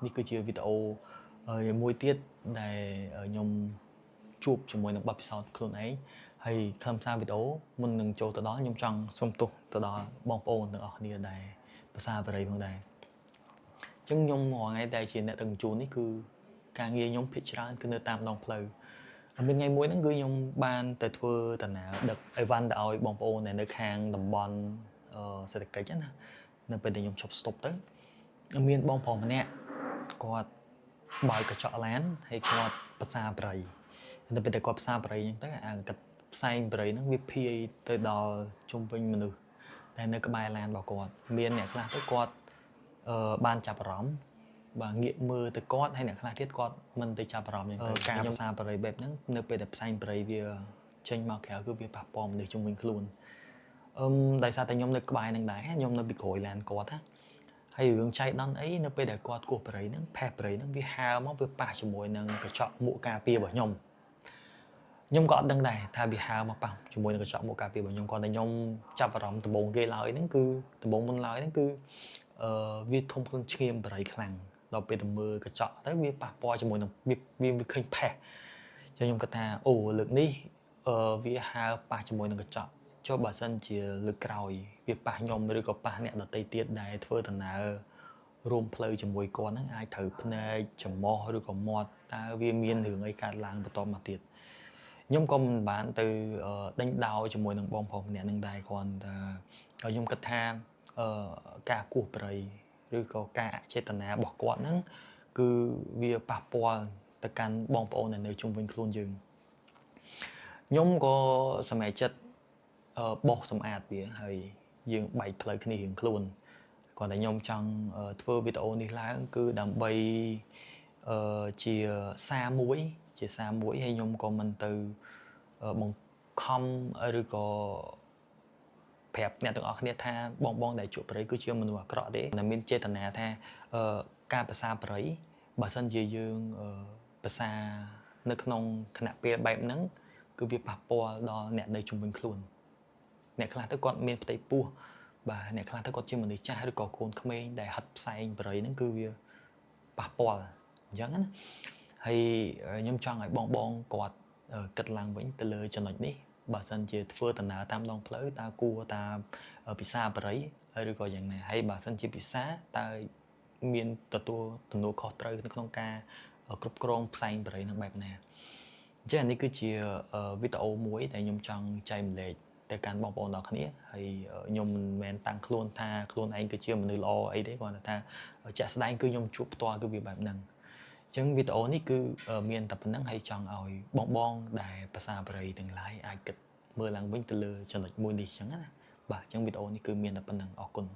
នេះគឺជាវីដេអូមួយទៀតដែលខ្ញុំជួបជាមួយនឹងបទពិសោធន៍ខ្លួនឯងហើយខ្លឹមសារវីដេអូមុននឹងចូលទៅដល់ខ្ញុំចង់សូមទោសទៅដល់បងប្អូនទាំងអស់គ្នាដែលភាសាបរិយផងដែរអញ្ចឹងខ្ញុំរាល់ថ្ងៃដែលជាអ្នកដឹកជញ្ជូននេះគឺការងារខ្ញុំភាគច្រើនគឺនៅតាមដងផ្លូវមានថ្ងៃមួយហ្នឹងគឺខ្ញុំបានទៅធ្វើដំណើរដឹកអីវ៉ាន់ទៅឲ្យបងប្អូនដែលនៅខាងតំបន់សេដ្ឋកិច្ចណានៅពេលដែលខ្ញុំឈប់ស្តុបទៅមានបងប្រុសម្នាក់គាត់បើកកញ្ចក់ឡានហើយគាត់ភាសាបរិយនៅពេលដែលគាត់ភាសាបរិយអញ្ចឹងទៅអាកាត់ផ្សែងបរិយហ្នឹងវាភាយទៅដល់ជុំវិញមនុស្សដែលនៅក្បែរឡានរបស់គាត់មានអ្នកខ្លះទៅគាត់បានចាប់អារម្មណ៍បាទងាកមើលទៅគាត់ហើយអ្នកខ្លះទៀតគាត់មិនទៅចាប់អារម្មណ៍អញ្ចឹងទៅការភាសាបរិយបែបហ្នឹងនៅពេលដែលផ្សែងបរិយវាចេញមកក្រៅគឺវាប៉ះពាល់មនុស្សជុំវិញខ្លួនដោយសារតែខ្ញុំនៅក្បែរនឹងដែរខ្ញុំនៅពីក្រោយឡានគាត់ណាហើយរឿងចៃដន្យអីនៅពេលដែលគាត់គោះបរិយហ្នឹងផេះបរិយហ្នឹងវាហើរមកវាប៉ះជាមួយនឹងកញ្ចក់មួកការពាររបស់ខ្ញុំក៏អត់ដឹងដែរថាវាហើរមកប៉ះជាមួយនឹងកញ្ចក់មួកការពាររបស់ខ្ញុំគាត់តែខ្ញុំចាប់អារម្មណ៍ដំបូងគេឡើយហ្នឹងគឺដំបូងមុនឡើយហ្នឹងគឺវាធំខ្លួនឈាមបរិយខ្លាំងដល់ពេលទៅមើលកញ្ចក់ទៅវាប៉ះពាល់ជាមួយនឹងវាឃើញផេះចឹងខ្ញុំគិតថាអូលើកនេះវាហើរប៉ះជាមួយនឹងកញ្ចក់ចុះបើសិនជាលើកក្រោយវាប៉ះខ្ញុំឬក៏ប៉ះអ្នកដទៃទៀតដែលធ្វើដំណើររួមផ្លូវជាមួយគាត់ហ្នឹងអាចត្រូវភ្នែកច្រមុះឬក៏មាត់តើវាមានរឿងអីកើតឡើងបន្តមកទៀតខ្ញុំក៏មិនបានទៅដេញដោលជាមួយនឹងបងប្រុសម្នាក់នឹងដែរគ្រាន់តែខ្ញុំគិតថាការគោះបរិយឬក៏ការអចេតនារបស់គាត់ហ្នឹងគឺវាប៉ះពាល់ទៅកាន់បងប្អូនដែលនៅជុំវិញខ្លួនយើងខ្ញុំក៏សម្រេចចិត្តបោសសម្អាតវាហើយយើងបែកផ្លូវគ្នារៀងខ្លួនគ្រាន់តែខ្ញុំចង់ធ្វើវីដេអូនេះឡើងគឺដើម្បីជាសារមួយហើយខ្ញុំក៏មិនទៅបង្ខំឬក៏ប្រាប់អ្នកទាំងអស់គ្នាថាបងដែលជួបបរិយគឺជាមនុស្សអាក្រក់ទេតែមានចេតនាថាការភាសាបរិយបើសិនជាយើងភាសានៅក្នុងគណៈពេលបែបហ្នឹងគឺវាប៉ះពាល់ដល់អ្នកនៅជុំវិញខ្លួនអ្នកខ្លះទៅគាត់មានផ្ទៃពោះបាទអ្នកខ្លះទៅគាត់ជាមនុស្សចាស់ឬក៏កូនក្មេងដែលហិតផ្សែងបរិយហ្នឹងគឺវាប៉ះពាល់អញ្ចឹងណាហើយខ្ញុំចង់ឲ្យបងគាត់គិតឡើងវិញទៅលើចំណុចនេះបើសិនជាធ្វើដំណើរតាមដងផ្លូវតើគួរតាមភាសាបរិយឬក៏យ៉ាងណាហើយបើសិនជាភាសាតើមានទទួលទំនួលខុសត្រូវនៅក្នុងការគ្រប់គ្រងផ្សែងបរិយនឹងបែបណាអញ្ចឹងនេះគឺជាវីដេអូមួយដែលខ្ញុំចង់ចែករំលែកទៅកាន់បងប្អូនទាំងគ្នាហើយខ្ញុំមិនមែនតាំងខ្លួនថាខ្លួនឯងគឺជាមនុស្សល្អអីទេគ្រាន់តែថាជាក់ស្ដែងគឺខ្ញុំជួបផ្ទាល់គឺវាបែបហ្នឹងអញ្ចឹងវីដេអូនេះគឺមានតែប៉ុណ្្នឹងហើយចង់ឲ្យបងដែលភាសាបរិយទាំងឡាយអាចគិតមើលឡើងវិញទៅលើចំណុចមួយនេះអញ្ចឹងណាបាទអញ្ចឹងវីដេអូនេះគឺមានតែប៉ុណ្្នឹងអរគុណ